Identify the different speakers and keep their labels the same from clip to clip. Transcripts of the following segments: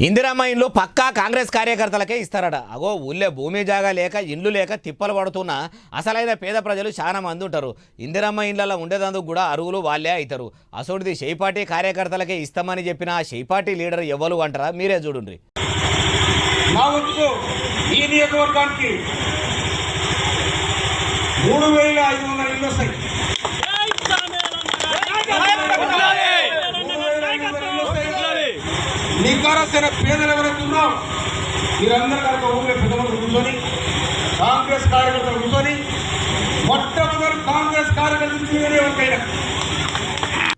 Speaker 1: ఇందిరమ్మ ఇండ్లు పక్కా కాంగ్రెస్ కార్యకర్తలకే ఇస్తారట. అగో ఊళ్ళే భూమి జాగా లేక ఇండ్లు లేక తిప్పలు పడుతున్న అసలైన పేద ప్రజలు చాలా మంది ఉంటారు. ఇందిరమ్మ ఇండ్లలో ఉండేందుకు కూడా అరువులు వాళ్ళే అవుతారు. అసోడిది షేపార్టీ కార్యకర్తలకే ఇస్తామని చెప్పిన ఆ షేపార్టీ లీడర్ ఎవ్వరు అంటారా? మీరే చూడండి.
Speaker 2: ఈ నియోజకవర్గానికి 3,500 ఇళ్ళు వస్తాయి. నికారసైన పేదలు ఎవరైతే ఉన్నారో మీరందరూ కనుక ఊళ్ళో పెద్దమంది కూర్చొని కాంగ్రెస్ కార్యకర్తలు కూర్చొని మొట్టమొదటి కాంగ్రెస్ కార్యకర్తలు ఎవరికైనా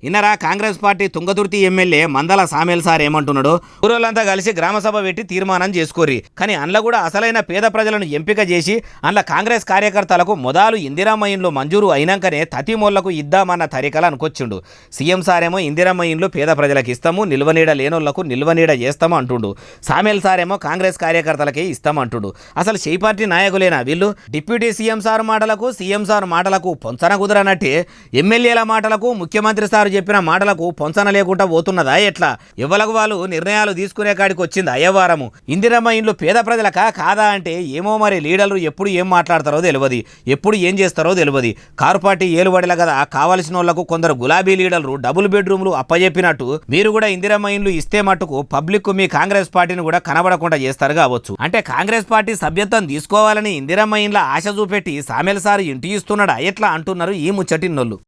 Speaker 1: ఇన్నరా Congress party Thungathurthi MLA Mandula Samel sir ఏమంటున్నాడు? ఊరోళ్ళంతా కలిసి గ్రామసభ పెట్టి తీర్మానం చేసుకోరి, కానీ అందులో కూడా అసలైన పేద ప్రజలను ఎంపిక చేసి అందులో కాంగ్రెస్ కార్యకర్తలకు మొదలు ఇందిరమ్మ ఇండ్లు మంజూరు అయినాకనే తతిమోళ్లకు ఇద్దామన్న తరికలు అనుకొచ్చిండు. సీఎం సారేమో ఇందిరమ్మ ఇండ్లు పేద ప్రజలకు ఇస్తాము, నిల్వనీడ లేనోళ్లకు నిల్వనీడ చేస్తాము అంటుండు. సామేల్ సారేమో కాంగ్రెస్ కార్యకర్తలకే ఇస్తామంటుండు. అసలు షేయ్ పార్టీ నాయకులేనా వీళ్ళు? డిప్యూటీ సీఎం సార్ మాటలకు సీఎం సార్ మాటలకు పొంచన కుదరనట్టే ఎమ్మెల్యేల మాటలకు ముఖ్యమంత్రి సార్ చెప్పిన మాటలకు పొంచన లేకుండా పోతున్నదా ఎట్లా? ఎవలకు వాళ్ళు నిర్ణయాలు తీసుకునే కాడికి వచ్చింది అయ్యవారము. ఇందిరమ్మ ఇండ్లు పేద ప్రజలకా కాదా అంటే ఏమో మరి. లీడర్లు ఎప్పుడు ఏం మాట్లాడతారో తెలియదు, ఎప్పుడు ఏం చేస్తారో తెలియదు. కారు పార్టీ ఏలుబడిల కదా కావలసిన వాళ్లకు కొందరు గులాబీ లీడర్లు డబుల్ బెడ్రూమ్లు అప్పజెప్పినట్టు మీరు కూడా ఇందిరమ్మ ఇండ్లు ఇస్తే మట్టుకు పబ్లిక్ మీ కాంగ్రెస్ పార్టీని కూడా కనబడకుండా చేస్తారు కావచ్చు. అంటే కాంగ్రెస్ పార్టీ సభ్యత్వం తీసుకోవాలని ఇందిరమ్మ ఇండ్ల ఆశ చూపెట్టి సామేల్ సార్ ఇంటి ఇస్తున్నాడా ఎట్లా అంటున్నారు ఈ ముచ్చటిన్నోళ్ళు.